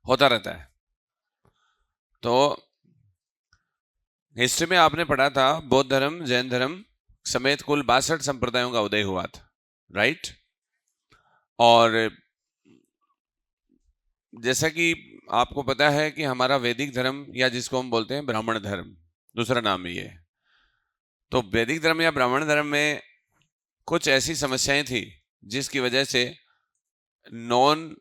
होता रहता है। तो हिस्ट्री में आपने पढ़ा था बौद्ध धर्म, जैन धर्म समेत कुल 62 संप्रदायों का उदय हुआ था, राइट। और जैसा कि आपको पता है कि हमारा वैदिक धर्म या जिसको हम बोलते हैं ब्राह्मण धर्म, दूसरा नाम ही है। तो वैदिक धर्म या ब्राह्मण धर्म में कुछ ऐसी समस्याएं थी जिसकी वजह से नॉन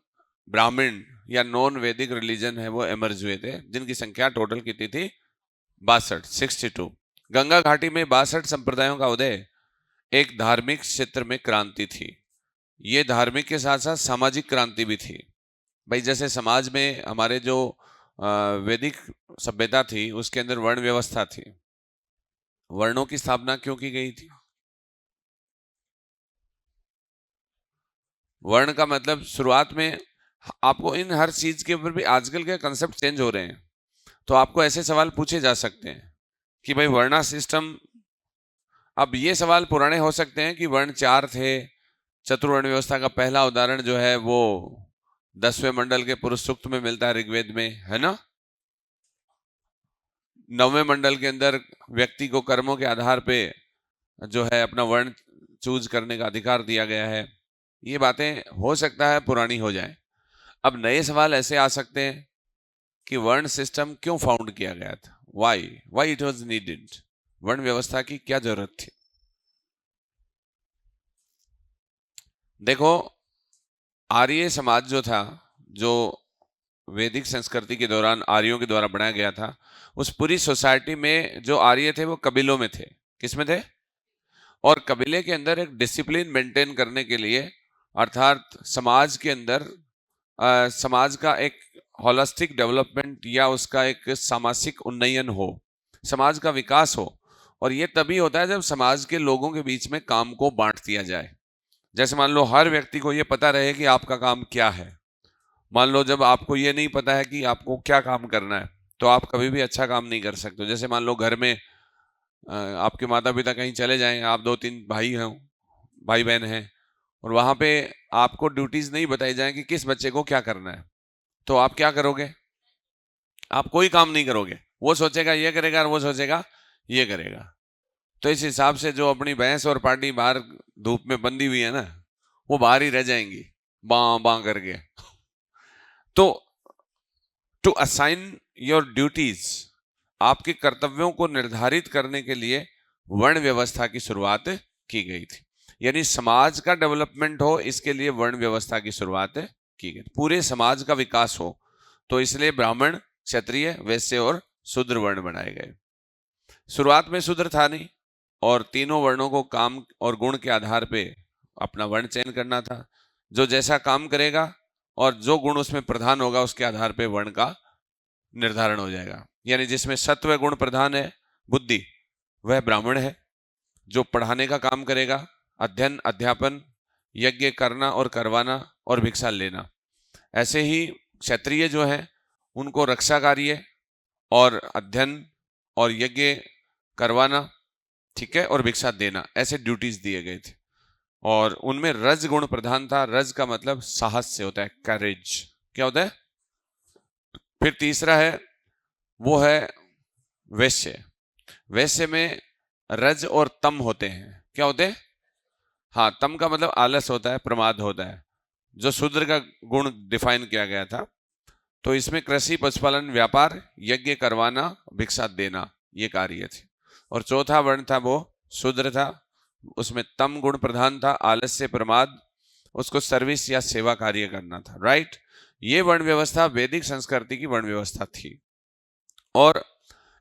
ब्राह्मण या नॉन वैदिक रिलीजन है वो एमर्ज हुए थे, जिनकी संख्या टोटल कितनी थी? 62। गंगा घाटी में 62 संप्रदायों का उदय एक धार्मिक क्षेत्र में क्रांति थी। ये धार्मिक के साथ साथ सामाजिक क्रांति भी थी। भाई जैसे समाज में हमारे जो वैदिक सभ्यता थी उसके अंदर वर्ण व्यवस्था थी। वर्णों की स्थापना क्यों की गई थी? वर्ण का मतलब शुरुआत में आपको इन हर चीज के ऊपर भी आजकल के कंसेप्ट चेंज हो रहे हैं, तो आपको ऐसे सवाल पूछे जा सकते हैं कि भाई वर्णा सिस्टम, अब ये सवाल पुराने हो सकते हैं कि वर्ण 4 थे। चतुर्वर्ण व्यवस्था का पहला उदाहरण जो है वो 10वें मंडल के पुरुष सूक्त में मिलता है, ऋग्वेद में, है ना। 9वें मंडल के अंदर व्यक्ति को कर्मों के आधार पे जो है अपना वर्ण चूज करने का अधिकार दिया गया है। ये बातें हो सकता है पुरानी हो जाए। अब नए सवाल ऐसे आ सकते हैं कि वर्ण सिस्टम क्यों फाउंड किया गया था, वाई इट वाज नीडेड, वर्ण व्यवस्था की क्या जरूरत थी। देखो, आर्य समाज जो था, जो वैदिक संस्कृति के दौरान आर्यों के द्वारा बनाया गया था, उस पूरी सोसाइटी में जो आर्य थे वो कबीलों में थे। किसमें थे? और कबीले के अंदर एक डिसिप्लिन मेंटेन करने के लिए, अर्थात समाज के अंदर समाज का एक होलिस्टिक डेवलपमेंट या उसका एक सामाजिक उन्नयन हो, समाज का विकास हो। और ये तभी होता है जब समाज के लोगों के बीच में काम को बांट दिया जाए। जैसे मान लो हर व्यक्ति को ये पता रहे कि आपका काम क्या है। मान लो जब आपको ये नहीं पता है कि आपको क्या काम करना है, तो आप कभी भी अच्छा काम नहीं कर सकते। जैसे मान लो घर में आपके माता पिता कहीं चले जाएं, आप 2-3 भाई बहन हैं, और वहां पे आपको ड्यूटीज नहीं बताई जाए कि किस बच्चे को क्या करना है, तो आप क्या करोगे? आप कोई काम नहीं करोगे। वो सोचेगा ये करेगा और वो सोचेगा ये करेगा। तो इस हिसाब से जो अपनी भैंस और पार्टी बाहर धूप में बंधी हुई है ना, वो बाहर ही रह जाएंगी बां बां करके। तो टू असाइन योर ड्यूटीज, आपके कर्तव्यों को निर्धारित करने के लिए वर्ण व्यवस्था की शुरुआत की गई थी। यानी समाज का डेवलपमेंट हो, इसके लिए वर्ण व्यवस्था की शुरुआत की गई, पूरे समाज का विकास हो। तो इसलिए ब्राह्मण, क्षत्रिय, वैश्य और शूद्र वर्ण बनाए गए। शुरुआत में शूद्र था नहीं, और तीनों वर्णों को काम और गुण के आधार पे अपना वर्ण चयन करना था। जो जैसा काम करेगा और जो गुण उसमें प्रधान होगा उसके आधार पे वर्ण का निर्धारण हो जाएगा। यानी जिसमें सत्व गुण प्रधान है, बुद्धि, वह ब्राह्मण है। जो पढ़ाने का काम करेगा, अध्ययन, अध्यापन, यज्ञ करना और करवाना और भिक्षा लेना। ऐसे ही क्षत्रिय जो है उनको रक्षा कार्य और अध्ययन और यज्ञ करवाना, ठीक है, और भिक्षा देना, ऐसे ड्यूटीज दिए गए थे। और उनमें रज गुण प्रधान था। रज का मतलब साहस से होता है, करेज। क्या होता है? फिर तीसरा है, वो है वैश्य। वैश्य में रज और तम होते हैं। क्या होते हैं? हाँ, तम का मतलब आलस होता है, प्रमाद होता है, जो शूद्र का गुण डिफाइन किया गया था। तो इसमें कृषि, पशुपालन, व्यापार, यज्ञ करवाना, भिक्षा देना, ये कार्य थे। और चौथा वर्ण था वो शूद्र था, उसमें तम गुण प्रधान था, आलस्य, प्रमाद, उसको सर्विस या सेवा कार्य करना था, राइट। ये वर्ण व्यवस्था वैदिक संस्कृति की वर्ण व्यवस्था थी। और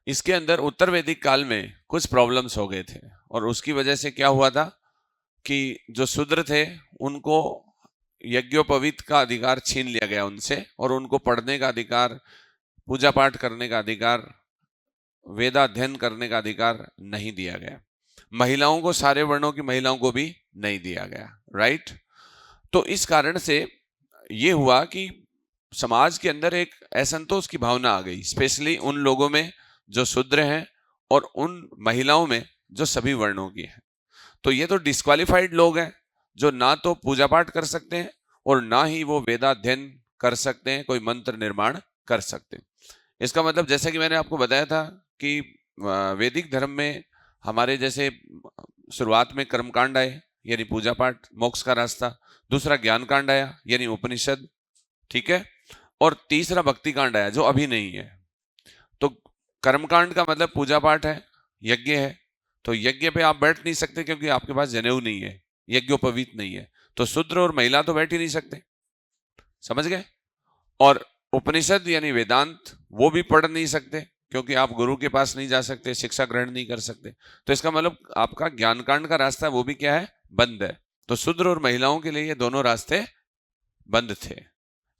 इसके अंदर उत्तर वैदिक काल में कुछ प्रॉब्लम्स हो गए थे, और उसकी वजह से क्या हुआ था कि जो शूद्र थे उनको यज्ञोपवीत का अधिकार छीन लिया गया उनसे, और उनको पढ़ने का अधिकार, पूजा पाठ करने का अधिकार, वेदाध्ययन करने का अधिकार नहीं दिया गया। महिलाओं को, सारे वर्णों की महिलाओं को भी नहीं दिया गया, राइट। तो इस कारण से ये हुआ कि समाज के अंदर एक असंतोष की भावना आ गई, स्पेशली उन लोगों में जो शूद्र हैं और उन महिलाओं में जो सभी वर्णों की हैं। तो ये तो डिस्क्वालिफाइड लोग हैं जो ना तो पूजा पाठ कर सकते हैं और ना ही वो वेदाध्ययन कर सकते हैं, कोई मंत्र निर्माण कर सकते हैं। इसका मतलब जैसा कि मैंने आपको बताया था कि वैदिक धर्म में हमारे जैसे शुरुआत में कर्मकांड आए यानी पूजा पाठ, मोक्ष का रास्ता। दूसरा ज्ञान कांड आया यानी उपनिषद, ठीक है। और तीसरा भक्ति कांड आया जो अभी नहीं है। तो कर्मकांड का मतलब पूजा पाठ है, यज्ञ है। तो यज्ञ पे आप बैठ नहीं सकते क्योंकि आपके पास जनेऊ नहीं है, यज्ञोपवीत नहीं है। तो शूद्र और महिला तो बैठ ही नहीं सकते, समझ गए। और उपनिषद यानी वेदांत वो भी पढ़ नहीं सकते क्योंकि आप गुरु के पास नहीं जा सकते, शिक्षा ग्रहण नहीं कर सकते। तो इसका मतलब आपका ज्ञान कांड का रास्ता वो भी क्या है, बंद है। तो शूद्र और महिलाओं के लिए ये दोनों रास्ते बंद थे।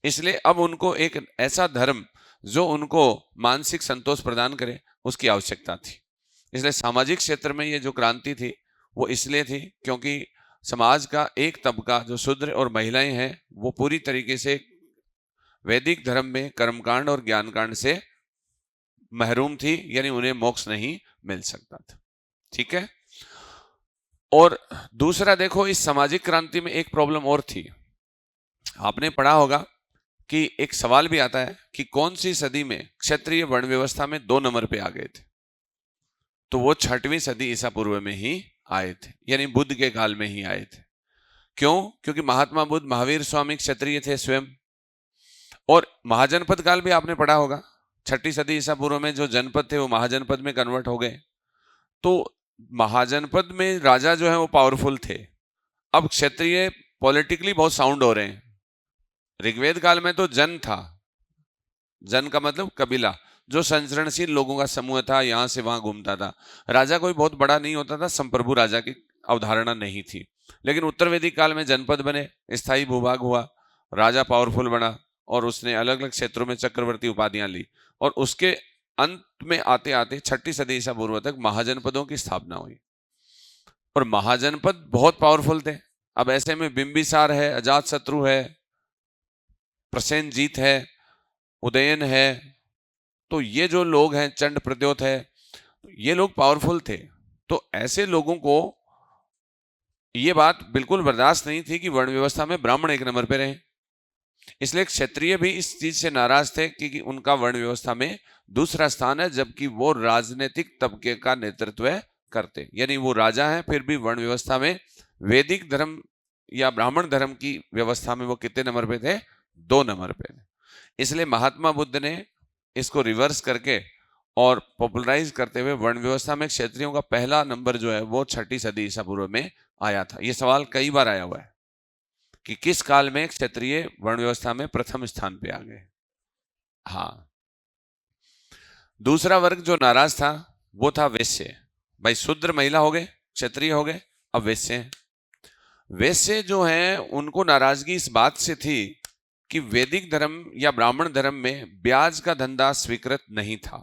इसलिए अब उनको एक ऐसा धर्म जो उनको मानसिक संतोष प्रदान करे उसकी आवश्यकता थी। इसलिए सामाजिक क्षेत्र में ये जो क्रांति थी वो इसलिए थी क्योंकि समाज का एक तबका जो शूद्र और महिलाएं हैं वो पूरी तरीके से वैदिक धर्म में कर्मकांड और ज्ञान कांड से महरूम थी, यानी उन्हें मोक्ष नहीं मिल सकता था, ठीक है। और दूसरा देखो, इस सामाजिक क्रांति में एक प्रॉब्लम और थी। आपने पढ़ा होगा कि एक सवाल भी आता है कि कौन सी सदी में क्षत्रिय वर्ण व्यवस्था में 2 नंबर पे आ गए थे। तो वो 6वीं सदी ईसा पूर्व में ही आए थे, यानी बुद्ध के काल में ही आए थे। क्यों? क्योंकि महात्मा बुद्ध महावीर स्वामी क्षत्रिय थे स्वयं। और महाजनपद काल भी आपने पढ़ा होगा, 6ठी सदी ईसा पूर्व में जो जनपद थे वो महाजनपद में कन्वर्ट हो गए। तो महाजनपद में राजा जो है वो पावरफुल थे। अब क्षत्रिय पॉलिटिकली बहुत साउंड हो रहे हैं। ऋग्वेद काल में तो जन था, जन का मतलब कबीला, जो संचरणशील लोगों का समूह था, यहां से वहां घूमता था। राजा कोई बहुत बड़ा नहीं होता था, संप्रभु राजा की अवधारणा नहीं थी। लेकिन उत्तर वैदिक काल में जनपद बने, स्थायी भूभाग हुआ, राजा पावरफुल बना और उसने अलग अलग क्षेत्रों में चक्रवर्ती उपाधियां ली। और उसके अंत में आते आते 6ठी सदी ईसा पूर्व तक महाजनपदों की स्थापना हुई और महाजनपद बहुत पावरफुल थे। अब ऐसे में बिंबिसार है, अजातशत्रु है, प्रसेनजीत है, उदयन है, तो ये जो लोग हैं, चंड प्रद्योत है, ये लोग पावरफुल थे। तो ऐसे लोगों को ये बात बिल्कुल बर्दाश्त नहीं थी कि वर्ण व्यवस्था में ब्राह्मण 1 नंबर पे रहे। इसलिए क्षत्रिय भी इस चीज से नाराज थे कि उनका वर्ण व्यवस्था में दूसरा स्थान है, जबकि वो राजनीतिक तबके का नेतृत्व करते, यानी वो राजा हैं, फिर भी वर्ण व्यवस्था में वैदिक धर्म या ब्राह्मण धर्म की व्यवस्था में वो कितने नंबर पे थे, 2 नंबर पे थे। इसलिए महात्मा बुद्ध ने इसको रिवर्स करके और पॉपुलराइज करते हुए वर्ण व्यवस्था में क्षत्रियों का पहला नंबर जो है वो 6ठी सदी ईसा पूर्व में आया था। ये सवाल कई बार आया हुआ है कि किस काल में क्षत्रिय वर्ण व्यवस्था में प्रथम स्थान पे आ गए। हाँ, दूसरा वर्ग जो नाराज था वो था वैश्य। भाई शूद्र महिला हो गए, क्षत्रिय हो गए, अब वैश्य हैं। वैश्य जो हैं उनको नाराजगी इस बात से थी कि वैदिक धर्म या ब्राह्मण धर्म में ब्याज का धंधा स्वीकृत नहीं था,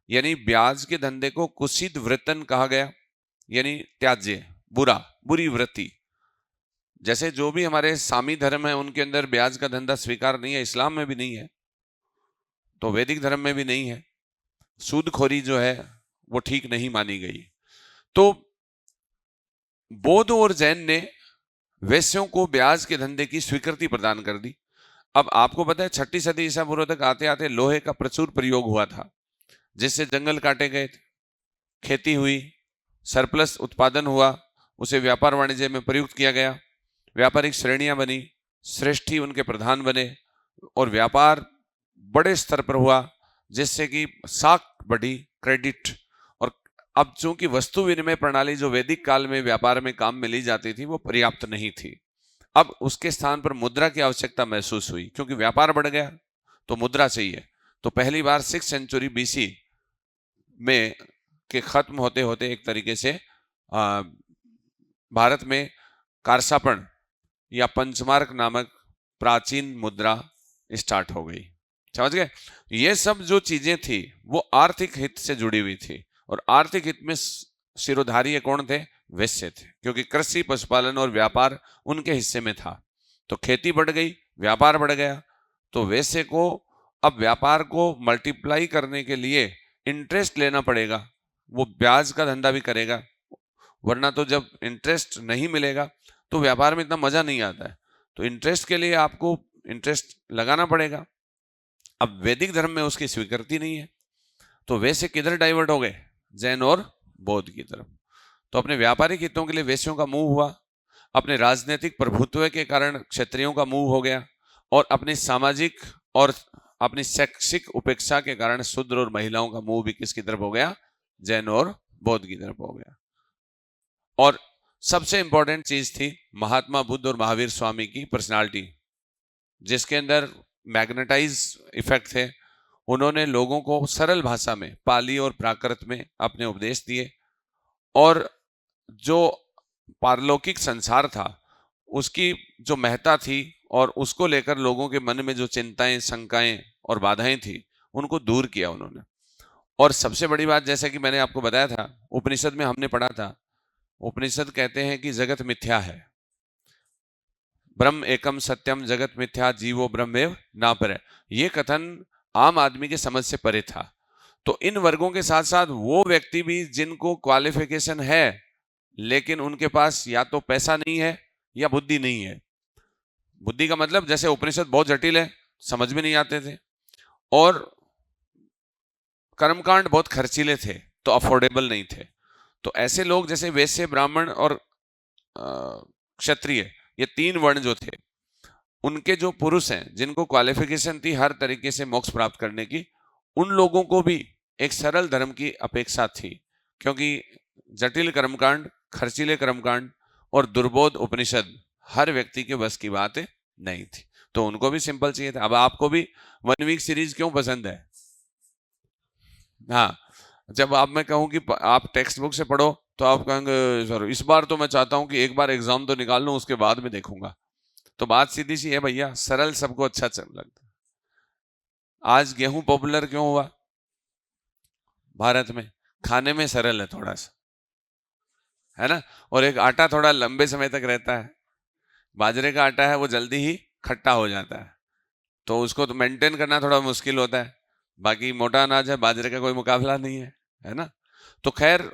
यानी ब्याज के धंधे को कुसित वृत्तन कहा गया, यानी त्याज्य, बुरा, बुरी वृत्ति। जैसे जो भी हमारे सामी धर्म है उनके अंदर ब्याज का धंधा स्वीकार नहीं है, इस्लाम में भी नहीं है, तो वैदिक धर्म में भी नहीं है। सूदखोरी जो है वो ठीक नहीं मानी गई। तो बौद्ध और जैन ने वैश्यों को ब्याज के धंधे की स्वीकृति प्रदान कर दी। अब आपको पता है 6ठी सदी ईसा पूर्व तक आते आते लोहे का प्रचुर प्रयोग हुआ था, जिससे जंगल काटे गए थे, खेती हुई, सरप्लस उत्पादन हुआ, उसे व्यापार वाणिज्य में प्रयुक्त किया गया, व्यापारिक श्रेणियां बनी, श्रेष्ठी उनके प्रधान बने और व्यापार बड़े स्तर पर हुआ, जिससे कि साख बढ़ी, क्रेडिट। और अब चूंकि वस्तु विनिमय प्रणाली जो वैदिक काल में व्यापार में काम में ली जाती थी वो पर्याप्त नहीं थी। अब उसके स्थान पर मुद्रा की आवश्यकता महसूस हुई, क्योंकि व्यापार बढ़ गया तो मुद्रा चाहिए। तो पहली बार 6th सेंचुरी BC में के खत्म होते होते एक तरीके से भारत में कारसापण या पंचमार्क नामक प्राचीन मुद्रा स्टार्ट हो गई, समझ गए। ये सब जो चीजें थी वो आर्थिक हित से जुड़ी हुई थी और आर्थिक हित में शिरोधारी कौन थे, वैश्य थे, क्योंकि कृषि, पशुपालन और व्यापार उनके हिस्से में था। तो खेती बढ़ गई, व्यापार बढ़ गया, तो वैश्य को अब व्यापार को मल्टीप्लाई करने के लिए इंटरेस्ट लेना पड़ेगा, वो ब्याज का धंधा भी करेगा, वरना तो जब इंटरेस्ट नहीं मिलेगा तो व्यापार में इतना मजा नहीं आता है। तो इंटरेस्ट के लिए आपको इंटरेस्ट लगाना पड़ेगा। अब वैदिक धर्म में उसकी स्वीकृति नहीं है, तो वैसे किधर डाइवर्ट हो गए? जैन और बौद्ध की तरफ। तो अपने व्यापारिक हितों के लिए वैश्यों का मूव हुआ, अपने राजनीतिक प्रभुत्व के कारण क्षत्रियों का मूव हो गया, और अपनी सामाजिक और अपनी शैक्षिक उपेक्षा के कारण शूद्र और महिलाओं का मूव भी किसकी तरफ हो गया? जैन और बौद्ध की तरफ हो गया। और सबसे इंपॉर्टेंट चीज थी महात्मा बुद्ध और महावीर स्वामी की पर्सनालिटी, जिसके अंदर मैग्नेटाइज इफेक्ट थे। उन्होंने लोगों को सरल भाषा में पाली और प्राकृत में अपने उपदेश दिए, और जो पारलौकिक संसार था उसकी जो महत्ता थी और उसको लेकर लोगों के मन में जो चिंताएं, शंकाएं और बाधाएं थी, उनको दूर किया उन्होंने। और सबसे बड़ी बात, जैसा कि मैंने आपको बताया था, उपनिषद में हमने पढ़ा था, उपनिषद कहते हैं कि जगत मिथ्या है, ब्रह्म एकम सत्यम जगत मिथ्या जीवो ब्रह्मेव ना परे। ये कथन आम आदमी के समझ से परे था। तो इन वर्गों के साथ साथ वो व्यक्ति भी जिनको क्वालिफिकेशन है लेकिन उनके पास या तो पैसा नहीं है या बुद्धि नहीं है। बुद्धि का मतलब, जैसे उपनिषद बहुत जटिल है, समझ में नहीं आते थे, और कर्मकांड बहुत खर्चीले थे, तो अफोर्डेबल नहीं थे। तो ऐसे लोग जैसे वैश्य, ब्राह्मण और क्षत्रिय, ये तीन वर्ण जो थे, उनके जो पुरुष हैं जिनको क्वालिफिकेशन थी हर तरीके से मोक्ष प्राप्त करने की, उन लोगों को भी एक सरल धर्म की अपेक्षा थी, क्योंकि जटिल कर्मकांड, खर्चीले कर्मकांड और दुर्बोध उपनिषद हर व्यक्ति के बस की बात नहीं थी। तो उनको भी सिंपल चाहिए था। अब आपको भी 1 वीक सीरीज क्यों पसंद है? हाँ, जब आप, मैं कहूँ कि आप टेक्स्ट बुक से पढ़ो तो आप कहेंगे सर इस बार तो मैं चाहता हूं कि एक बार एग्जाम तो निकाल लूं, उसके बाद में देखूंगा। तो बात सीधी सी है भैया, सरल सबको अच्छा लगता। आज गेहूं पॉपुलर क्यों हुआ भारत में? खाने में सरल है थोड़ा सा, है ना, और एक आटा थोड़ा लंबे समय तक रहता है। बाजरे का आटा है वो जल्दी ही खट्टा हो जाता है, तो उसको तो मेंटेन करना थोड़ा मुश्किल होता है। बाकी मोटा अनाज है, बाजरे का कोई मुकाबला नहीं है, है ना। तो खैर,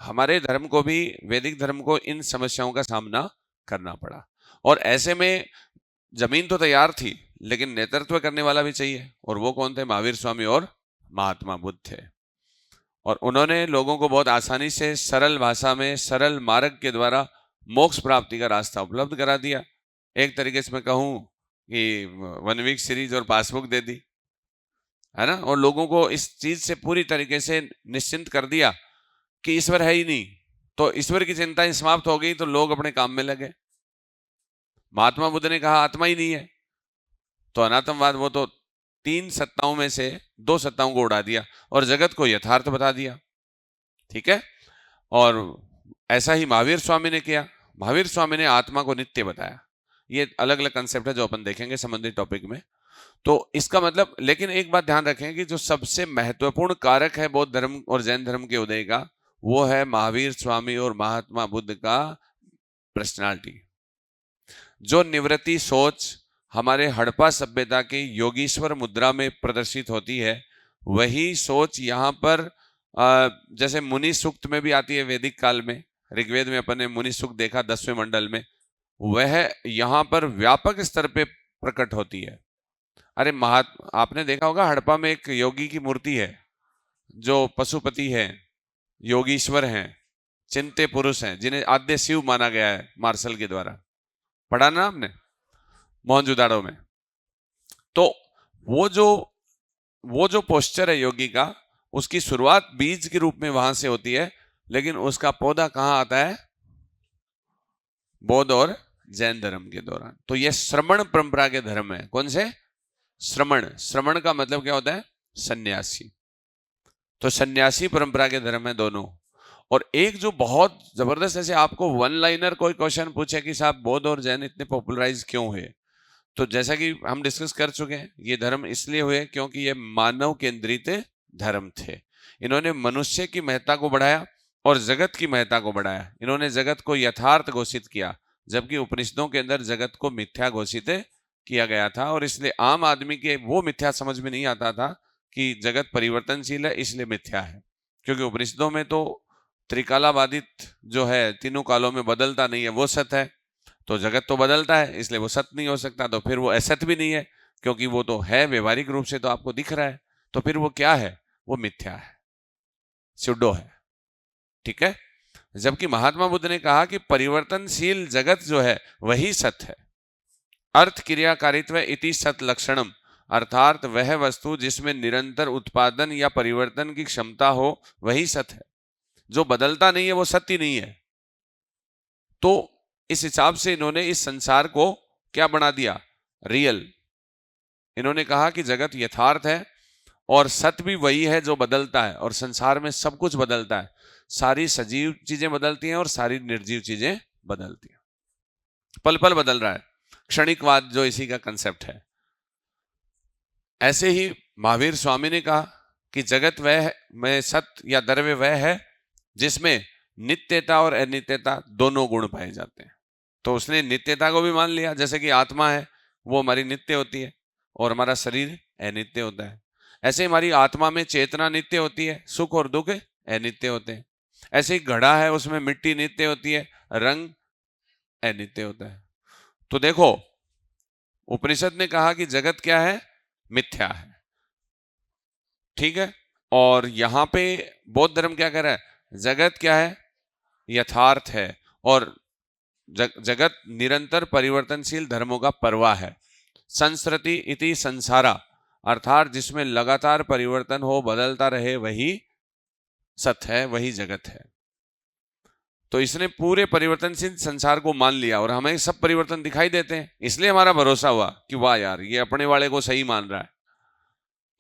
हमारे धर्म को भी, वैदिक धर्म को, इन समस्याओं का सामना करना पड़ा। और ऐसे में जमीन तो तैयार थी लेकिन नेतृत्व करने वाला भी चाहिए, और वो कौन थे? महावीर स्वामी और महात्मा बुद्ध थे। और उन्होंने लोगों को बहुत आसानी से सरल भाषा में, सरल मार्ग के द्वारा मोक्ष प्राप्ति का रास्ता उपलब्ध करा दिया। एक तरीके से मैं कहूं कि 1 वीक सीरीज और पासबुक दे दी, है ना, और लोगों को इस चीज से पूरी तरीके से निश्चिंत कर दिया कि ईश्वर है ही नहीं। तो ईश्वर की चिंताएं समाप्त हो गई, तो लोग अपने काम में लगे। महात्मा बुद्ध ने कहा आत्मा ही नहीं है, तो अनात्मवाद, वो तो 3 सत्ताओं में से 2 सत्ताओं को उड़ा दिया और जगत को यथार्थ बता दिया। ठीक है, और ऐसा ही महावीर स्वामी ने किया। महावीर स्वामी ने आत्मा को नित्य बताया। ये अलग अलग कंसेप्ट है जो अपन देखेंगे संबंधित टॉपिक में। तो इसका मतलब, लेकिन एक बात ध्यान रखें कि जो सबसे महत्वपूर्ण कारक है बौद्ध धर्म और जैन धर्म के उदय का, वो है महावीर स्वामी और महात्मा बुद्ध का पर्सनालिटी। जो निवृत्ति सोच हमारे हड़प्पा सभ्यता के योगीश्वर मुद्रा में प्रदर्शित होती है, वही सोच यहाँ पर जैसे मुनि सूक्त में भी आती है वैदिक काल में। ऋग्वेद में अपन ने मुनि सूक्त देखा 10वें मंडल में, वह यहाँ पर व्यापक स्तर पे प्रकट होती है। अरे आपने देखा होगा हड़प्पा में एक योगी की मूर्ति है जो पशुपति है, योगीश्वर हैं, चिंत्य पुरुष हैं, जिन्हें आद्य शिव माना गया है मार्शल के द्वारा। पढ़ा ना आपने मोहनजोदाड़ो में? तो वो जो पोस्चर है योगी का, उसकी शुरुआत बीज के रूप में वहां से होती है, लेकिन उसका पौधा कहां आता है? बौद्ध और जैन धर्म के दौरान। तो ये श्रमण परंपरा के धर्म है। कौन से? श्रमण। श्रमण का मतलब क्या होता है? सन्यासी। तो सन्यासी परंपरा के धर्म है दोनों। और एक जो बहुत जबरदस्त, ऐसे आपको 1 लाइनर कोई क्वेश्चन पूछे कि साहब बौद्ध और जैन इतने पॉपुलराइज क्यों हुए, तो जैसा कि हम डिस्कस कर चुके हैं, ये धर्म इसलिए हुए क्योंकि ये मानव केंद्रित धर्म थे। इन्होंने मनुष्य की महत्ता को बढ़ाया और जगत की महत्ता को बढ़ाया। इन्होंने जगत को यथार्थ घोषित किया, जबकि उपनिषदों के अंदर जगत को मिथ्या घोषित किया गया था। और इसलिए आम आदमी के वो मिथ्या समझ में नहीं आता था कि जगत परिवर्तनशील है इसलिए मिथ्या है, क्योंकि उपनिषदों में तो त्रिकालाबाधित जो है, तीनों कालों में बदलता नहीं है, वो सत्य है। तो जगत तो बदलता है, इसलिए वो सत्य नहीं हो सकता, तो फिर वो असत्य भी नहीं है, क्योंकि वो तो है व्यवहारिक रूप से तो आपको दिख रहा है, तो फिर वो क्या है? वो मिथ्या है, स्यूडो है। ठीक है। जबकि महात्मा बुद्ध ने कहा कि परिवर्तनशील जगत जो है वही सत्य है। अर्थ क्रियाकारित्व इति सत लक्षणम, अर्थात वह वस्तु जिसमें निरंतर उत्पादन या परिवर्तन की क्षमता हो वही सत्य है। जो बदलता नहीं है वो सत्य नहीं है। तो इस हिसाब से इन्होंने इस संसार को क्या बना दिया? रियल। इन्होंने कहा कि जगत यथार्थ है और सत्य भी वही है जो बदलता है, और संसार में सब कुछ बदलता है। सारी सजीव चीजें बदलती हैं और सारी निर्जीव चीजें बदलती हैं, पल पल बदल रहा है। क्षणिकवाद जो इसी का कंसेप्ट है। ऐसे ही महावीर स्वामी ने कहा कि जगत वह में सत्य या द्रव्य वह है जिसमें नित्यता और अनित्यता दोनों गुण पाए जाते हैं। तो उसने नित्यता को भी मान लिया, जैसे कि आत्मा है वो हमारी नित्य होती है और हमारा शरीर अनित्य होता है। ऐसे हमारी आत्मा में चेतना नित्य होती है, सुख और दुख अनित्य होते हैं। ऐसे ही घड़ा है, उसमें मिट्टी नित्य होती है, रंग अनित्य होता है। तो देखो, उपनिषद ने कहा कि जगत क्या है? मिथ्या है। ठीक है। और यहां पे बौद्ध धर्म क्या कह रहा है? जगत क्या है? यथार्थ है। और जगत निरंतर परिवर्तनशील धर्मों का परवाह है। संस्कृति इति संसारा, अर्थात जिसमें लगातार परिवर्तन हो, बदलता रहे, वही सत्य है, वही जगत है। तो इसने पूरे परिवर्तनशील संसार को मान लिया और हमें सब परिवर्तन दिखाई देते हैं, इसलिए हमारा भरोसा हुआ कि वाह यार, ये अपने वाले को सही मान रहा है।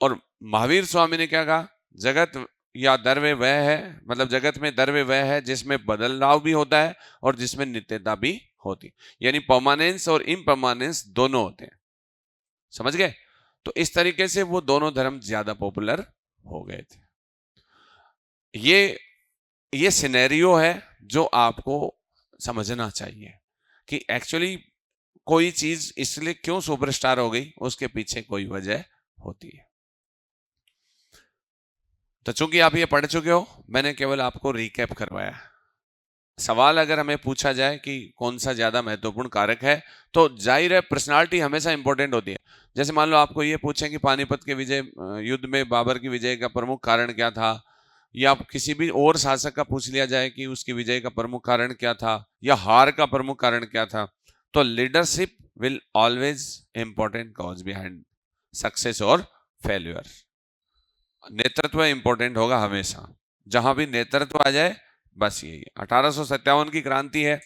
और महावीर स्वामी ने क्या कहा? जगत या द्रव्य वह है, मतलब जगत में द्रव्य वह है जिसमें बदलाव भी होता है और जिसमें नित्यता भी होती, यानी परमानेंस और इम्परमानेंस दोनों होते हैं। समझ गए? तो इस तरीके से वो दोनों धर्म ज्यादा पॉपुलर हो गए थे। ये सिनेरियो है जो आपको समझना चाहिए कि एक्चुअली कोई चीज इसलिए क्यों सुपरस्टार हो गई, उसके पीछे कोई वजह होती है। तो चूंकि आप ये पढ़ चुके हो, मैंने केवल आपको रिकैप करवाया। सवाल अगर हमें पूछा जाए कि कौन सा ज्यादा महत्वपूर्ण कारक है, तो जाहिर है पर्सनालिटी हमेशा इंपॉर्टेंट होती है। जैसे मान लो आपको ये पूछें कि पानीपत के विजय युद्ध में बाबर की विजय का प्रमुख कारण क्या था, या किसी भी और शासक का पूछ लिया जाए कि उसकी विजय का प्रमुख कारण क्या था या हार का प्रमुख कारण क्या था, तो leadership will always important cause behind success और फेल्यूर। नेतृत्व इंपॉर्टेंट होगा हमेशा। जहां भी नेतृत्व आ जाए, बस यही 1857 की क्रांति है,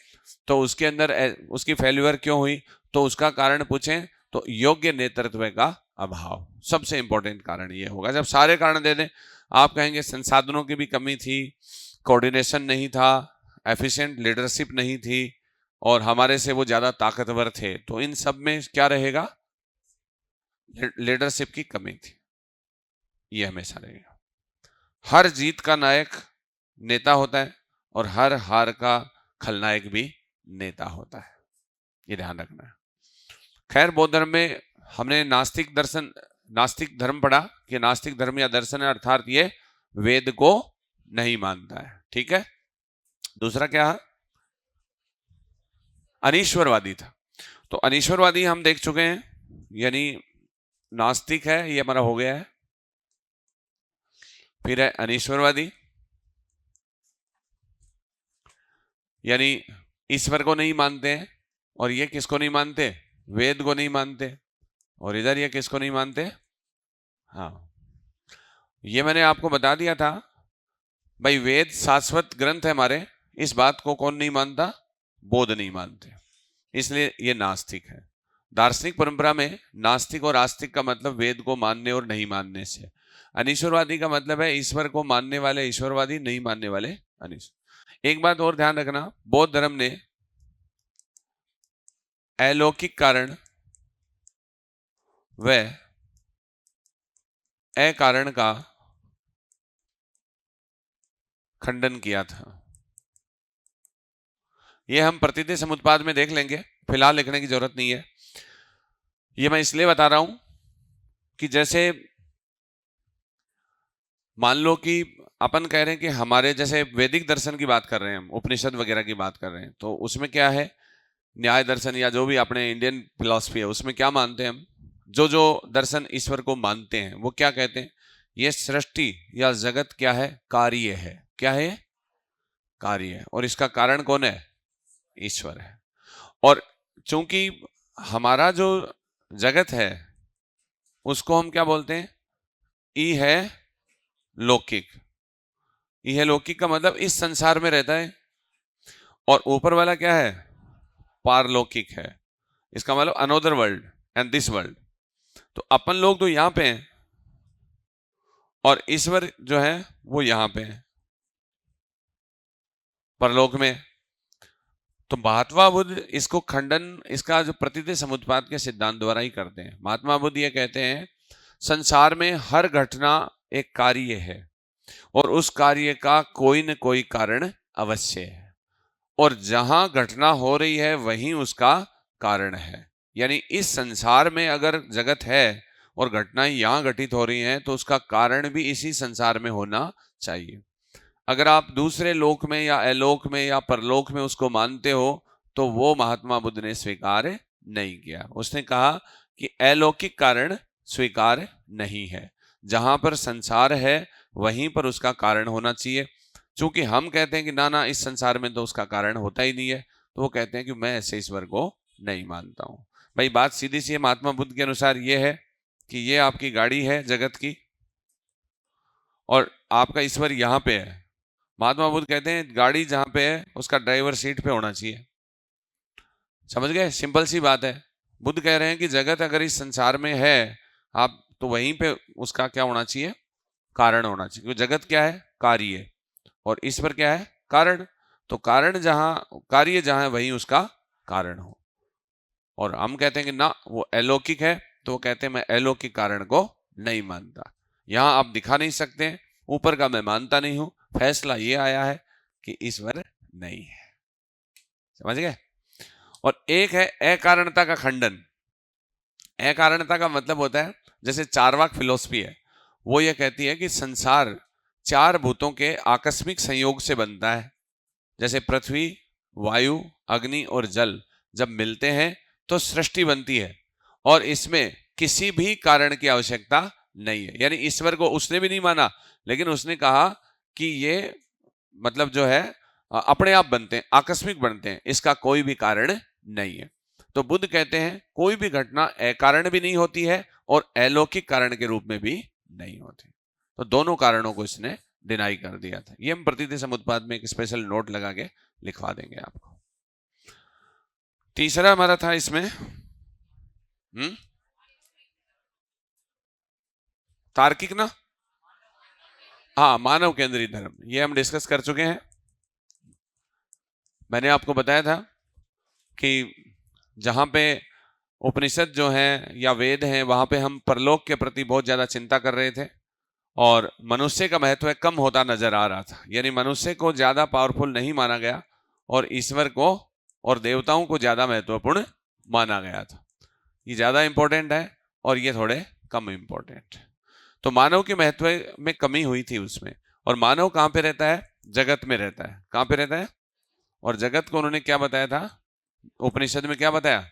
तो उसके अंदर उसकी फेल्यूर क्यों हुई, तो उसका कारण पूछें तो योग्य नेतृत्व का अभाव सबसे इंपॉर्टेंट कारण ये होगा। जब सारे कारण दे दें, आप कहेंगे संसाधनों की भी कमी थी, कोऑर्डिनेशन नहीं था, एफिशिएंट लीडरशिप नहीं थी, और हमारे से वो ज्यादा ताकतवर थे, तो इन सब में क्या रहेगा? लीडरशिप की कमी थी। ये हमेशा रहेगा। हर जीत का नायक नेता होता है और हर हार का खलनायक भी नेता होता है, ये ध्यान रखना है। खैर, बौद्ध धर्म में हमने नास्तिक धर्म पढ़ा कि नास्तिक धर्म या दर्शन है, अर्थात ये वेद को नहीं मानता है। ठीक है। दूसरा क्या है? अनीश्वरवादी था। तो अनीश्वरवादी हम देख चुके हैं, यानी नास्तिक है, ये हमारा हो गया है। फिर है अनीश्वरवादी, यानी ईश्वर को नहीं मानते हैं। और ये किसको नहीं मानते? वेद को नहीं मानते। और इधर ये किसको नहीं मानते? हाँ, ये मैंने आपको बता दिया था भाई, वेद शाश्वत ग्रंथ है हमारे, इस बात को कौन नहीं मानता? बौद्ध नहीं मानते, इसलिए ये नास्तिक है। दार्शनिक परंपरा में नास्तिक और आस्तिक का मतलब वेद को मानने और नहीं मानने से। अनीश्वरवादी का मतलब है ईश्वर को मानने वाले ईश्वरवादी, नहीं मानने वाले अनीश्वर। एक बात और ध्यान रखना, बौद्ध धर्म ने अलौकिक कारण व अकारण का खंडन किया था। यह हम प्रतिदिन समुत्पाद में देख लेंगे, फिलहाल लिखने की जरूरत नहीं है। यह मैं इसलिए बता रहा हूं कि जैसे मान लो कि अपन कह रहे हैं कि हमारे जैसे वैदिक दर्शन की बात कर रहे हैं हम, उपनिषद वगैरह की बात कर रहे हैं, तो उसमें क्या है न्याय दर्शन या जो भी अपने इंडियन फिलॉसफी है उसमें क्या मानते हैं हम, जो जो दर्शन ईश्वर को मानते हैं वो क्या कहते हैं, ये सृष्टि या जगत क्या है, कार्य है। क्या है, कार्य है, और इसका कारण कौन है, ईश्वर है। और चूंकि हमारा जो जगत है उसको हम क्या बोलते हैं, ई है लौकिक। ई है लौकिक का मतलब इस संसार में रहता है, और ऊपर वाला क्या है, पारलौकिक है। इसका मतलब another world and this world. तो अपन लोग तो यहां पे हैं और ईश्वर जो है वो यहां पे है, परलोक में। तो महात्मा बुद्ध इसको खंडन, इसका जो प्रतिदे समुत्पाद के सिद्धांत द्वारा ही करते हैं। महात्मा बुद्ध ये कहते हैं संसार में हर घटना एक कार्य है और उस कार्य का कोई न कोई कारण अवश्य है, और जहां घटना हो रही है वहीं उसका कारण है। यानी इस संसार में अगर जगत है और घटनाएं यहां घटित हो रही हैं तो उसका कारण भी इसी संसार में होना चाहिए। अगर आप दूसरे लोक में या अलोक में या परलोक में उसको मानते हो तो वो महात्मा बुद्ध ने स्वीकार नहीं किया। उसने कहा कि अलौकिक कारण स्वीकार नहीं है, जहां पर संसार है वहीं पर उसका कारण होना चाहिए। चूंकि हम कहते हैं कि ना ना इस संसार में तो उसका कारण होता ही नहीं है, तो वो कहते हैं कि मैं ऐसे ईश्वर को नहीं मानता हूं। भाई बात सीधी सी है, महात्मा बुद्ध के अनुसार ये है कि ये आपकी गाड़ी है जगत की और आपका ईश्वर यहां पे है। महात्मा बुद्ध कहते हैं गाड़ी जहां पे है उसका ड्राइवर सीट पे होना चाहिए। समझ गए, सिंपल सी बात है। बुद्ध कह रहे हैं कि जगत अगर इस संसार में है आप तो वहीं पे उसका क्या होना चाहिए, कारण होना चाहिए। क्योंकि जगत क्या है, कार्य, और ईश्वर क्या है, कारण। तो कारण जहां, कार्य जहां है वहीं उसका कारण हो। और हम कहते हैं कि ना वो अलौकिक है, तो वो कहते हैं मैं अलौकिक कारण को नहीं मानता। यहां आप दिखा नहीं सकते, ऊपर का मैं मानता नहीं हूं, फैसला ये आया है कि ईश्वर नहीं है। समझ गए। और एक है अकारणता का खंडन। अकारणता का मतलब होता है, जैसे चारवाक फिलोसफी है, वो ये कहती है कि संसार चार भूतों के आकस्मिक संयोग से बनता है। जैसे पृथ्वी, वायु, अग्नि और जल जब मिलते हैं तो सृष्टि बनती है, और इसमें किसी भी कारण की आवश्यकता नहीं है। यानी ईश्वर को उसने भी नहीं माना, लेकिन उसने कहा कि ये मतलब जो है अपने आप बनते हैं, आकस्मिक बनते हैं, इसका कोई भी कारण नहीं है। तो बुद्ध कहते हैं कोई भी घटना अकारण भी नहीं होती है और अलौकिक कारण के रूप में भी नहीं होती। तो दोनों कारणों को इसने डिनाई कर दिया था। ये हम प्रतिदे समुत्पाद में एक स्पेशल नोट लगा के लिखवा देंगे आपको। तीसरा हमारा था इसमें तार्किक ना, हाँ, मानव केंद्रित धर्म, ये हम डिस्कस कर चुके हैं। मैंने आपको बताया था कि जहां पे उपनिषद जो हैं या वेद हैं वहां पे हम परलोक के प्रति बहुत ज्यादा चिंता कर रहे थे और मनुष्य का महत्व कम होता नजर आ रहा था। यानी मनुष्य को ज्यादा पावरफुल नहीं माना गया और ईश्वर को और देवताओं को ज्यादा महत्वपूर्ण माना गया था। ये ज्यादा इंपॉर्टेंट है और ये थोड़े कम इंपॉर्टेंट। तो मानव के महत्व में कमी हुई थी उसमें। और मानव कहां पे रहता है, जगत में रहता है। कहां पे रहता है, और जगत को उन्होंने क्या बताया था, उपनिषद में क्या बताया,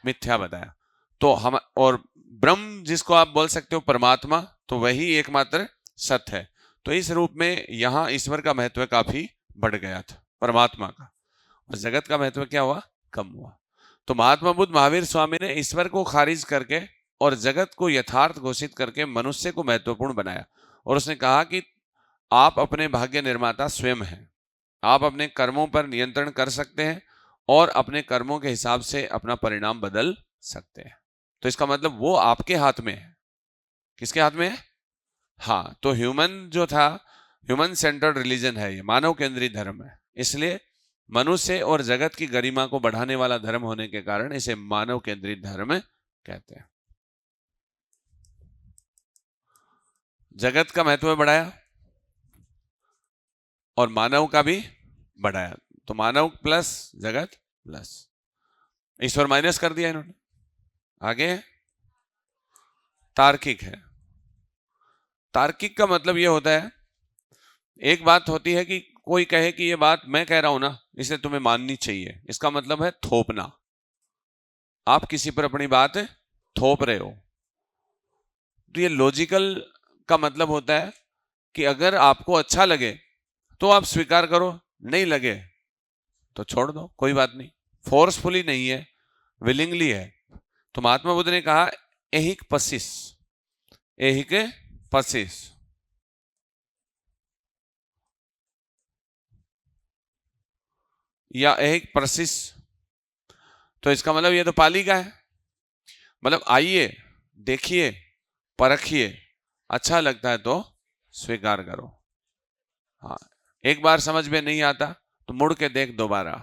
मिथ्या बताया। तो हम, और ब्रह्म जिसको आप बोल सकते हो परमात्मा, तो वही एकमात्र सत्य है। तो इस रूप में यहां ईश्वर का महत्व काफी बढ़ गया था, परमात्मा का, और जगत का महत्व क्या हुआ, कम हुआ। तो महात्मा बुद्ध महावीर स्वामी ने ईश्वर को खारिज करके और जगत को यथार्थ घोषित करके मनुष्य को महत्वपूर्ण बनाया। और उसने कहा कि आप अपने भाग्य निर्माता स्वयं हैं, आप अपने कर्मों पर नियंत्रण कर सकते हैं और अपने कर्मों के हिसाब से अपना परिणाम बदल सकते हैं। तो इसका मतलब वो आपके हाथ में है। किसके हाथ में है, हाँ। तो ह्यूमन जो था, ह्यूमन सेंटर्ड रिलीजन है, ये मानव केंद्रित धर्म है। इसलिए मनुष्य और जगत की गरिमा को बढ़ाने वाला धर्म होने के कारण इसे मानव केंद्रित धर्म कहते हैं। जगत का महत्व बढ़ाया और मानव का भी बढ़ाया। तो मानव प्लस जगत प्लस ईश्वर माइनस कर दिया इन्होंने। आगे तार्किक है। तार्किक का मतलब यह होता है, एक बात होती है कि कोई कहे कि ये बात मैं कह रहा हूं ना इसलिए तुम्हें माननी चाहिए, इसका मतलब है थोपना। आप किसी पर अपनी बात थोप रहे हो। तो ये लॉजिकल का मतलब होता है कि अगर आपको अच्छा लगे तो आप स्वीकार करो, नहीं लगे तो छोड़ दो, कोई बात नहीं। फोर्सफुली नहीं है, विलिंगली है। तो महात्मा बुद्ध ने कहा एहिक पसिस, एहिक पसिस। या एहिक प्रसिस, तो इसका मतलब ये तो पाली का है। मतलब आइए, देखिए, परखिए, अच्छा लगता है तो स्वीकार करो। हाँ, एक बार समझ में नहीं आता तो मुड़ के देख दोबारा,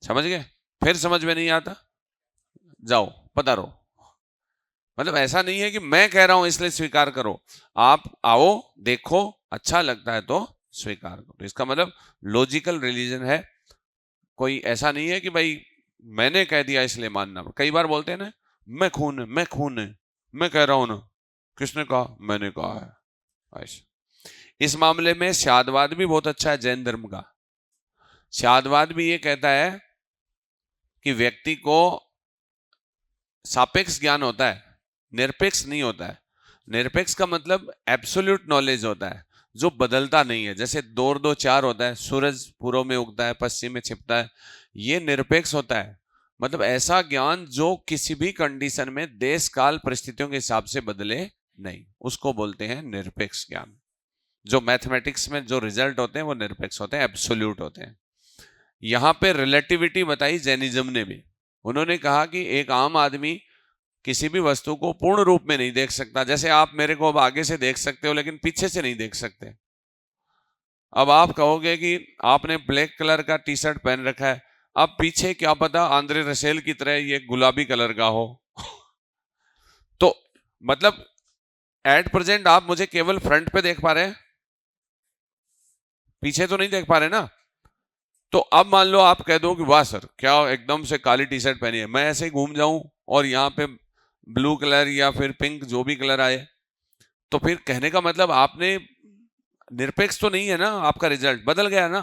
समझ गए? फिर समझ में नहीं आता, जाओ पधारो। मतलब ऐसा नहीं है कि मैं कह रहा हूं इसलिए स्वीकार करो। आप आओ, देखो, अच्छा लगता है तो स्वीकार करो। तो इसका मतलब लॉजिकल रिलीजन है। कोई ऐसा नहीं है कि भाई मैंने कह दिया इसलिए मानना। कई बार बोलते हैं ना, मैं खून है, मैं खून है, मैं कह रहा हूं ना। किसने कहा? मैंने कहा है। ऐसा। इस मामले में शादवाद भी बहुत अच्छा है, जैन धर्म का। शादवाद भी ये कहता है कि व्यक्ति को सापेक्ष ज्ञान होता है, निरपेक्ष नहीं होता है। निरपेक्ष का मतलब एब्सोल्यूट नॉलेज होता है जो बदलता नहीं है। जैसे 2 और 2 4 होता है, सूरज पूर्व में उगता है, पश्चिम में छिपता है, ये निरपेक्ष होता है। मतलब ऐसा ज्ञान जो किसी भी कंडीशन में देश काल परिस्थितियों के हिसाब से बदले नहीं, उसको बोलते हैं निरपेक्ष ज्ञान। जो मैथमेटिक्स में जो रिजल्ट होते हैं वो निरपेक्ष होते हैं, एब्सोल्यूट होते हैं। यहां पे रिलेटिविटी बताई जैनिज्म ने भी। उन्होंने कहा कि एक आम आदमी किसी भी वस्तु को पूर्ण रूप में नहीं देख सकता। जैसे आप मेरे को अब आगे से देख सकते हो लेकिन पीछे से नहीं देख सकते। अब आप कहोगे कि आपने ब्लैक कलर का टी शर्ट पहन रखा है, अब पीछे क्या पता आंद्रे रसेल की तरह ये गुलाबी कलर का हो। तो मतलब एट प्रेजेंट आप मुझे केवल फ्रंट पे देख पा रहे हैं, पीछे तो नहीं देख पा रहे ना। तो अब मान लो आप कह दो कि वाह सर क्या एकदम से काली टी शर्ट पहनी है, मैं ऐसे ही घूम जाऊं और यहाँ पे ब्लू कलर या फिर पिंक जो भी कलर आए, तो फिर कहने का मतलब आपने निरपेक्ष तो नहीं है ना, आपका रिजल्ट बदल गया ना।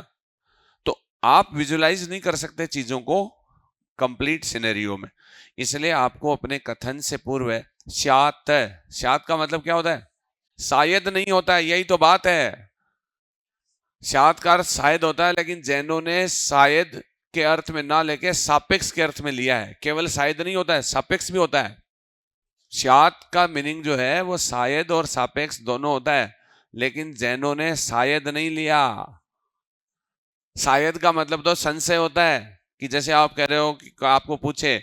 तो आप विजुलाइज नहीं कर सकते चीजों को कंप्लीट सिनेरियो में। इसलिए आपको अपने कथन से पूर्व स्यात्, स्यात् का मतलब क्या होता है? शायद नहीं होता है, यही तो बात है। स्यात् का अर्थ शायद होता है, लेकिन जैनों ने शायद के अर्थ में ना लेके सापेक्ष के अर्थ में लिया है। केवल शायद नहीं होता है, सापेक्ष भी होता है। स्यात् का मीनिंग जो है वो शायद और सापेक्ष दोनों होता है, लेकिन जैनों ने शायद नहीं लिया। शायद का मतलब तो संशय होता है कि जैसे आप कह रहे हो कि आपको पूछे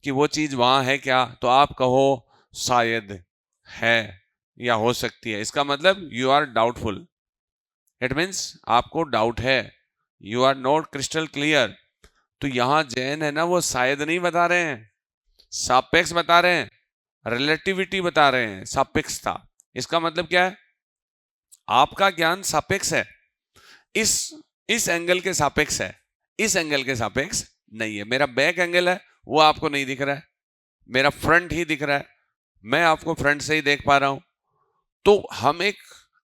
कि वो चीज वहां है क्या, तो आप कहो शायद है या हो सकती है। इसका मतलब you are doubtful. It means आपको डाउट है, you are not crystal clear. तो यहां जैन है ना, वो शायद नहीं बता रहे हैं, सापेक्ष बता रहे हैं, रिलेटिविटी बता रहे हैं, सापेक्षता। इसका मतलब क्या है? आपका ज्ञान सापेक्ष है, इस इस एंगल के सापेक्ष है, इस एंगल के सापेक्ष नहीं है। मेरा बैक एंगल है वो आपको नहीं दिख रहा है, मेरा फ्रंट ही दिख रहा है, मैं आपको फ्रंट से ही देख पा रहा हूं। तो हम एक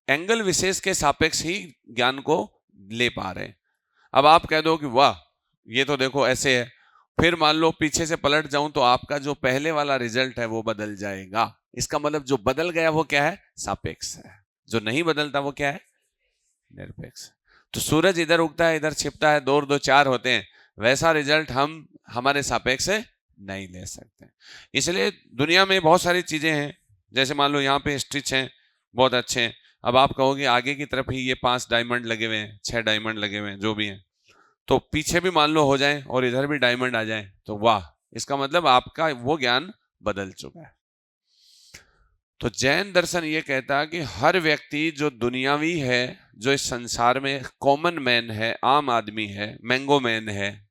एंगल विशेष के सापेक्ष ही ज्ञान को ले पा रहे हैं। अब आप कह दो कि वाह ये तो देखो ऐसे है, फिर मान लो पीछे से पलट जाऊं तो आपका जो पहले वाला रिजल्ट है वो बदल जाएगा। इसका मतलब जो बदल गया वो क्या है? सापेक्ष है। जो नहीं बदलता वो क्या है? निरपेक्ष। तो सूरज इधर उगता है इधर छिपता है, 2 और 2 4 होते हैं, वैसा रिजल्ट हम हमारे सापेक्ष नहीं ले सकते। इसलिए दुनिया में बहुत सारी चीजें हैं, जैसे मान लो यहाँ पे स्टिच हैं, बहुत अच्छे हैं। अब आप कहोगे आगे की तरफ ही ये 5 डायमंड लगे हुए हैं, 6 डायमंड लगे हुए हैं, जो भी हैं, तो पीछे भी मान लो हो जाए और इधर भी डायमंड आ जाए तो वाह, इसका मतलब आपका वो ज्ञान बदल चुका है। तो जैन दर्शन ये कहता है कि हर व्यक्ति जो दुनियावी है, जो इस संसार में कॉमन मैन है, आम आदमी है, मैंगो मैन है,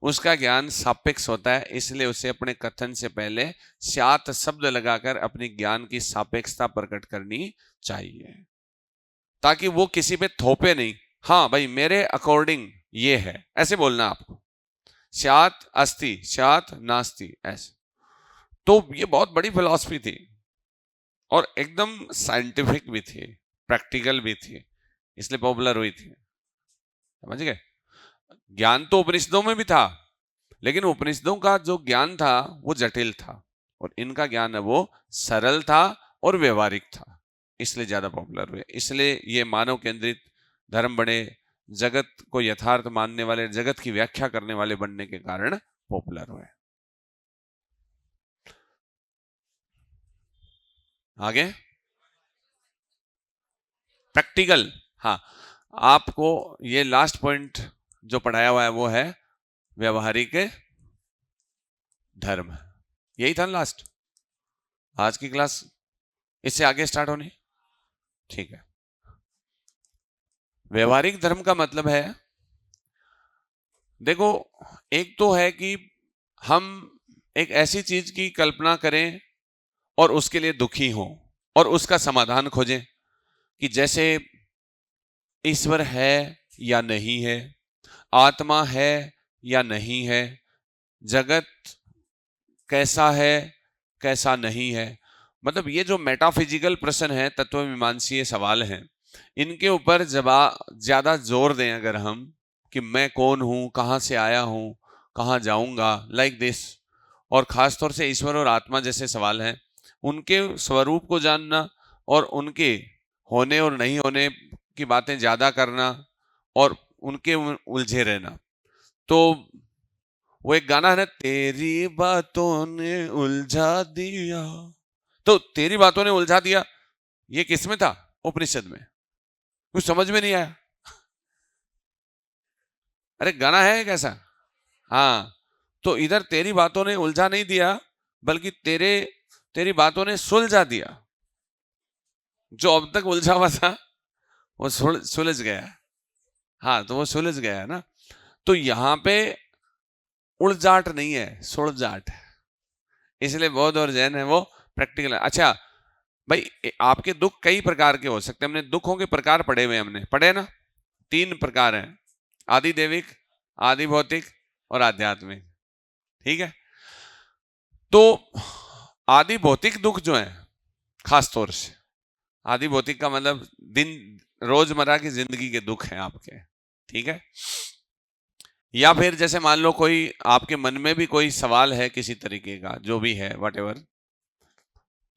उसका ज्ञान सापेक्ष होता है। इसलिए उसे अपने कथन से पहले स्यात् शब्द लगाकर अपनी ज्ञान की सापेक्षता प्रकट करनी चाहिए, ताकि वो किसी पे थोपे नहीं। हाँ भाई मेरे अकॉर्डिंग ये है, ऐसे बोलना आपको। स्यात् अस्ति, स्यात् नास्ति, ऐसे। तो ये बहुत बड़ी फिलॉसफी थी और एकदम साइंटिफिक भी थी, प्रैक्टिकल भी थी, इसलिए पॉपुलर हुई थी। समझ गए? ज्ञान तो उपनिषदों में भी था, लेकिन उपनिषदों का जो ज्ञान था वो जटिल था और इनका ज्ञान है वो सरल था और व्यवहारिक था, इसलिए ज्यादा पॉपुलर हुए। इसलिए ये मानव केंद्रित धर्म बने, जगत को यथार्थ मानने वाले, जगत की व्याख्या करने वाले बनने के कारण पॉपुलर हुए। आगे प्रैक्टिकल, हाँ, आपको ये लास्ट पॉइंट जो पढ़ाया हुआ है वो है व्यवहारिक धर्म। यही था लास्ट आज की क्लास, इससे आगे स्टार्ट होनी, ठीक है। व्यवहारिक धर्म का मतलब है, देखो, एक तो है कि हम एक ऐसी चीज की कल्पना करें और उसके लिए दुखी हों और उसका समाधान खोजें कि जैसे ईश्वर है या नहीं है, आत्मा है या नहीं है, जगत कैसा है कैसा नहीं है। मतलब ये जो मेटाफिजिकल प्रश्न है, तत्वमीमांसीय सवाल हैं, इनके ऊपर जवाब ज्यादा जोर दें अगर हम कि मैं कौन हूं, कहां से आया हूं, कहां जाऊंगा, लाइक दिस, और खासतौर से ईश्वर और आत्मा जैसे सवाल हैं, उनके स्वरूप को जानना और उनके होने और नहीं होने की बातें ज्यादा करना और उनके उलझे रहना। तो वो एक गाना है ना, तेरी बातों ने उलझा दिया, तो तेरी बातों ने उलझा दिया, ये किसमें था? उपनिषद में। कुछ समझ में नहीं आया? अरे गाना है कैसा? हाँ, तो इधर तेरी बातों ने उलझा नहीं दिया, बल्कि तेरी बातों ने सुलझा दिया। जो अब तक उलझा हुआ था वो सुलझ गया। हाँ, तो वो सुलझ गया है ना। तो यहां पे उलझाट नहीं है, सुलझाट है। इसलिए बौद्ध और जैन है वो प्रैक्टिकल है। अच्छा भाई, आपके दुख कई प्रकार के हो सकते हैं। हमने दुखों के प्रकार पढ़े हुए, हमने पढ़े ना, 3 प्रकार हैं, आदि देविक, आदि भौतिक और आध्यात्मिक, ठीक है। तो आदि भौतिक दुख जो है, खास तौर से आदि भौतिक का मतलब दिन रोजमर्रा की जिंदगी के दुख हैं आपके, ठीक है। या फिर जैसे मान लो कोई आपके मन में भी कोई सवाल है किसी तरीके का, जो भी है व्हाटएवर,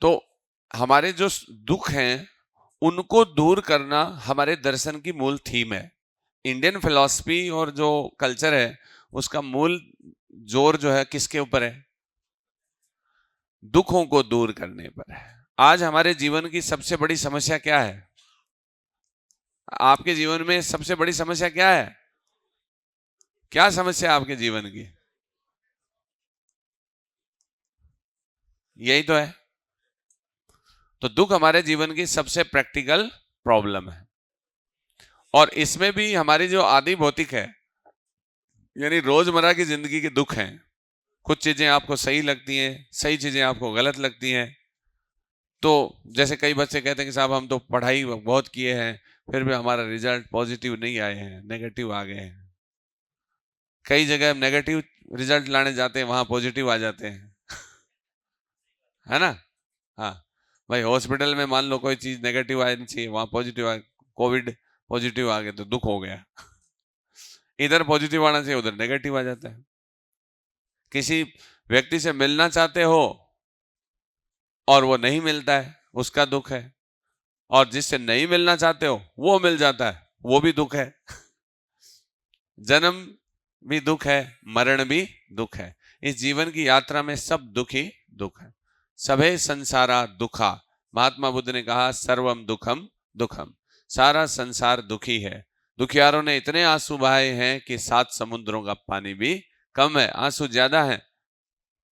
तो हमारे जो दुख हैं उनको दूर करना हमारे दर्शन की मूल थीम है। इंडियन फिलॉसफी और जो कल्चर है उसका मूल जोर जो है किसके ऊपर है? दुखों को दूर करने पर है। आज हमारे जीवन की सबसे बड़ी समस्या क्या है? आपके जीवन में सबसे बड़ी समस्या क्या है? क्या समस्या है आपके जीवन की? यही तो है। तो दुख हमारे जीवन की सबसे प्रैक्टिकल प्रॉब्लम है, और इसमें भी हमारी जो आदि भौतिक है, यानी रोजमर्रा की जिंदगी के दुख हैं। कुछ चीजें आपको सही लगती हैं, सही चीजें आपको गलत लगती हैं। तो जैसे कई बच्चे कहते हैं कि साहब हम तो पढ़ाई बहुत किए हैं, फिर भी हमारा रिजल्ट पॉजिटिव नहीं आए हैं, नेगेटिव आ गए हैं। कई जगह हम नेगेटिव रिजल्ट लाने जाते हैं, वहां पॉजिटिव आ जाते हैं, है ना। हाँ भाई, हॉस्पिटल में मान लो कोई चीज नेगेटिव आनी चाहिए, वहां पॉजिटिव आ, कोविड पॉजिटिव आ गया तो दुख हो गया। इधर पॉजिटिव आना चाहिए, उधर नेगेटिव आ जाता है। किसी व्यक्ति से मिलना चाहते हो और वो नहीं मिलता है, उसका दुख है। और जिससे नहीं मिलना चाहते हो वो मिल जाता है, वो भी दुख है। जन्म भी दुख है, मरण भी दुख है। इस जीवन की यात्रा में सब दुख ही दुख है। सभे संसारा दुखा, महात्मा बुद्ध ने कहा सर्वम दुखम दुखम, सारा संसार दुखी है। दुखियारों ने इतने आंसू बहाए हैं कि 7 समुद्रों का पानी भी कम है। आंसू ज्यादा है,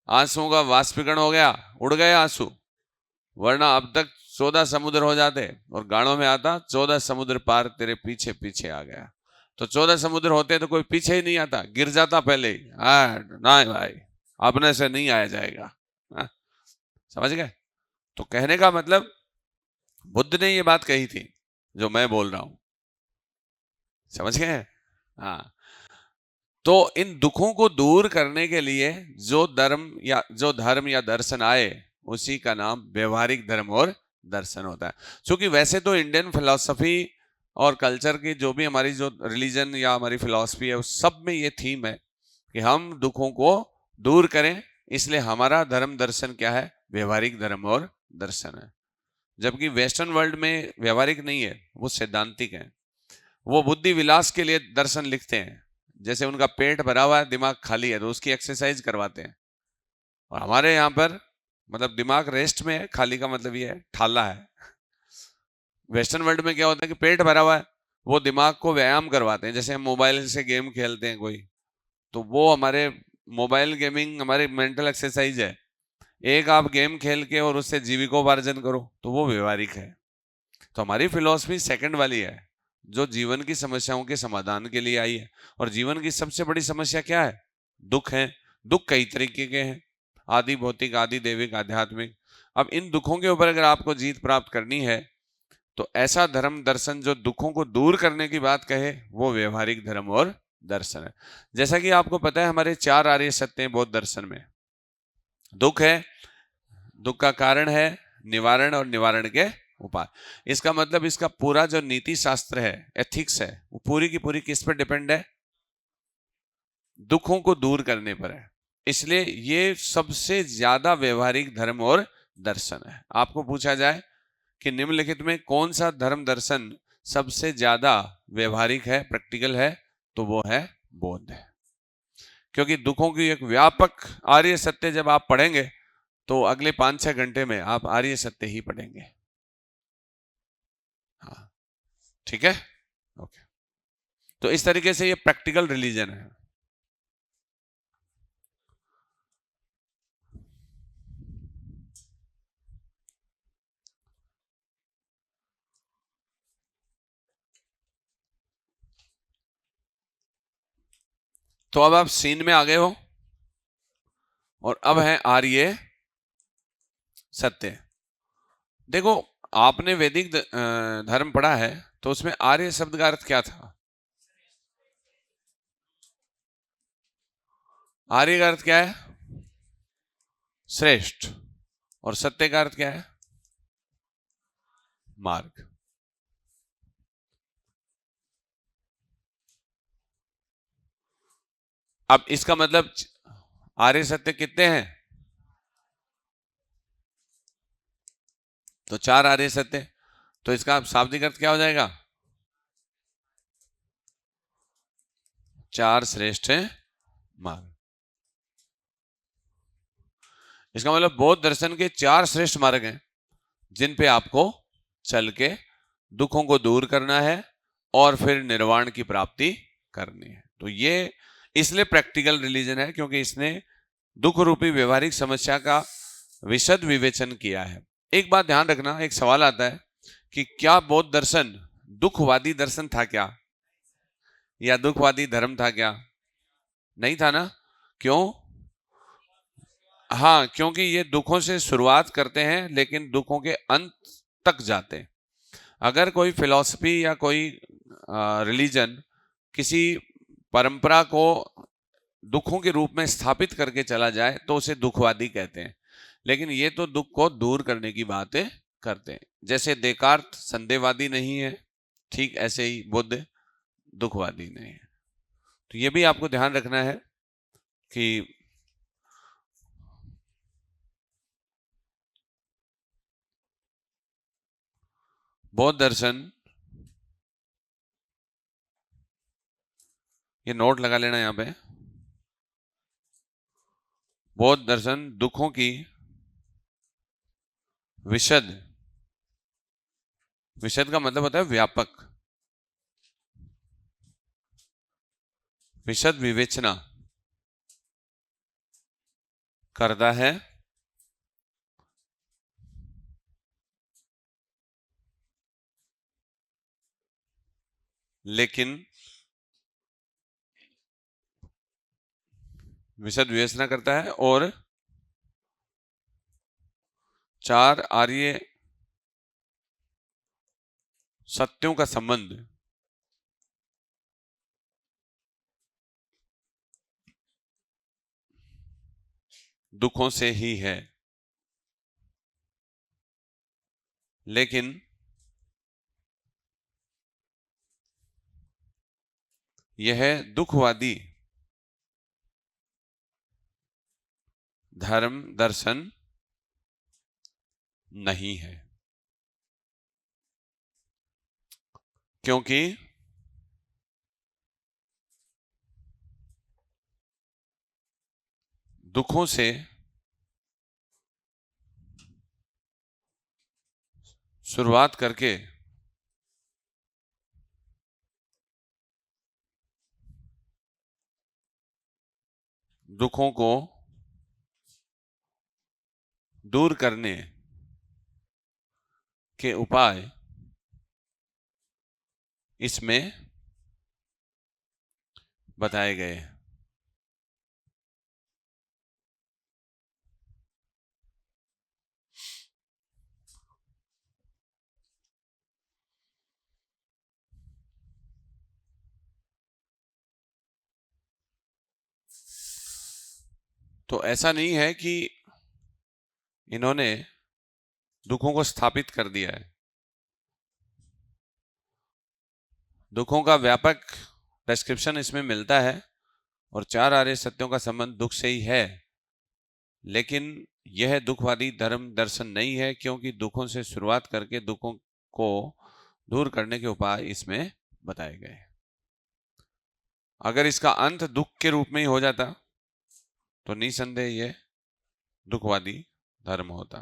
आंसुओं का वाष्पीकरण हो गया, उड़ गए आंसू, वरना अब तक 14 समुद्र हो जाते और गाड़ों में आता 14 समुद्र पार तेरे पीछे पीछे आ गया। तो 14 समुद्र होते तो कोई पीछे ही नहीं आता, गिर जाता पहले ही। ना भाई, अपने से नहीं आया जाएगा। समझ गए? तो कहने का मतलब, बुद्ध ने ये बात कही थी जो मैं बोल रहा हूं, समझ गए? हाँ, तो इन दुखों को दूर करने के लिए जो धर्म या दर्शन आए, उसी का नाम व्यवहारिक धर्म और दर्शन होता है। क्योंकि वैसे तो इंडियन फिलॉसफी और कल्चर की जो भी हमारी जो रिलीजन या हमारी फिलॉसफी है, उस सब में ये थीम है कि हम दुखों को दूर करें, इसलिए हमारा धर्म दर्शन क्या है? व्यवहारिक धर्म और दर्शन है। जबकि वेस्टर्न वर्ल्ड में व्यवहारिक नहीं है, वो सैद्धांतिक है। वो बुद्धि विलास के लिए दर्शन लिखते हैं, जैसे उनका पेट भरा हुआ है, दिमाग खाली है, तो उसकी एक्सरसाइज करवाते हैं। और हमारे यहाँ पर मतलब दिमाग रेस्ट में है, खाली का मतलब ये है ठाला है। वेस्टर्न वर्ल्ड में क्या होता है कि पेट भरा हुआ है, वो दिमाग को व्यायाम करवाते हैं। जैसे हम मोबाइल से गेम खेलते हैं कोई, तो वो हमारे मोबाइल गेमिंग हमारी मेंटल एक्सरसाइज है। एक आप गेम खेल के और उससे जीविकोपार्जन करो, तो वो व्यवहारिक है। तो हमारी फिलॉसफी सेकंड वाली है, जो जीवन की समस्याओं के समाधान के लिए आई है। और जीवन की सबसे बड़ी समस्या क्या है? दुख है। दुख कई तरीके के हैं, आदि भौतिक, आदि दैविक, आध्यात्मिक। अब इन दुखों के ऊपर अगर आपको जीत प्राप्त करनी है, तो ऐसा धर्म दर्शन जो दुखों को दूर करने की बात कहे, वो व्यवहारिक धर्म और दर्शन है। जैसा कि आपको पता है, हमारे 4 आर्य सत्य हैं बौद्ध दर्शन में। दुख है, दुख का कारण है, निवारण और निवारण के उपाय। इसका मतलब इसका पूरा जो नीति शास्त्र है, एथिक्स है, वो पूरी की पूरी किस पर डिपेंड है? दुखों को दूर करने पर है। इसलिए ये सबसे ज्यादा व्यवहारिक धर्म और दर्शन है। आपको पूछा जाए कि निम्नलिखित में कौन सा धर्म दर्शन सबसे ज्यादा व्यवहारिक है, प्रैक्टिकल है, तो वो है बौद्ध है। क्योंकि दुखों की एक व्यापक आर्य सत्य जब आप पढ़ेंगे, तो अगले 5-6 घंटे में आप आर्य सत्य ही पढ़ेंगे। हाँ, ठीक है, ओके। तो इस तरीके से ये प्रैक्टिकल रिलीजन है। तो अब आप सीन में आ गए हो, और अब है आर्य सत्य। देखो, आपने वैदिक धर्म पढ़ा है, तो उसमें आर्य शब्द का अर्थ क्या था? आर्य का अर्थ क्या है? श्रेष्ठ। और सत्य का अर्थ क्या है? मार्ग। अब इसका मतलब आर्य सत्य कितने हैं? तो 4 आर्य सत्य। तो इसका शाब्दिक अर्थ क्या हो जाएगा? 4 श्रेष्ठ मार्ग। इसका मतलब बौद्ध दर्शन के 4 श्रेष्ठ मार्ग हैं, जिन पे आपको चल के दुखों को दूर करना है और फिर निर्वाण की प्राप्ति करनी है। तो ये इसलिए प्रैक्टिकल रिलीजन है, क्योंकि इसने दुख रूपी व्यवहारिक समस्या का विशद विवेचन किया है। एक बात ध्यान रखना, एक सवाल आता है कि क्या बौद्ध दर्शन दुखवादी दर्शन था क्या, या दुखवादी धर्म था क्या? नहीं था ना। क्यों? हाँ, क्योंकि ये दुखों से शुरुआत करते हैं, लेकिन दुखों के अंत तक जाते हैं। अगर कोई फिलॉसफी या कोई रिलीजन किसी परंपरा को दुखों के रूप में स्थापित करके चला जाए, तो उसे दुखवादी कहते हैं। लेकिन ये तो दुख को दूर करने की बातें करते हैं। जैसे देकार्त संदेहवादी नहीं है, ठीक ऐसे ही बुद्ध दुखवादी नहीं है। तो ये भी आपको ध्यान रखना है कि बौद्ध दर्शन, ये नोट लगा लेना यहां पे, बौद्ध दर्शन दुखों की विशद, विशद का मतलब होता है व्यापक, विशद विवेचना करता है, लेकिन विशद विवेचना करता है और 4 आर्य सत्यों का संबंध दुखों से ही है। लेकिन यह दुखवादी धर्म दर्शन नहीं है, क्योंकि दुखों से शुरुआत करके दुखों को दूर करने के उपाय इसमें बताए गए हैं। तो ऐसा नहीं है कि इन्होंने दुखों को स्थापित कर दिया है। दुखों का व्यापक डिस्क्रिप्शन इसमें मिलता है और 4 आर्य सत्यों का संबंध दुख से ही है, लेकिन यह दुखवादी धर्म दर्शन नहीं है, क्योंकि दुखों से शुरुआत करके दुखों को दूर करने के उपाय इसमें बताए गए। अगर इसका अंत दुख के रूप में ही हो जाता तो निसंदेह यह दुखवादी धर्म होता।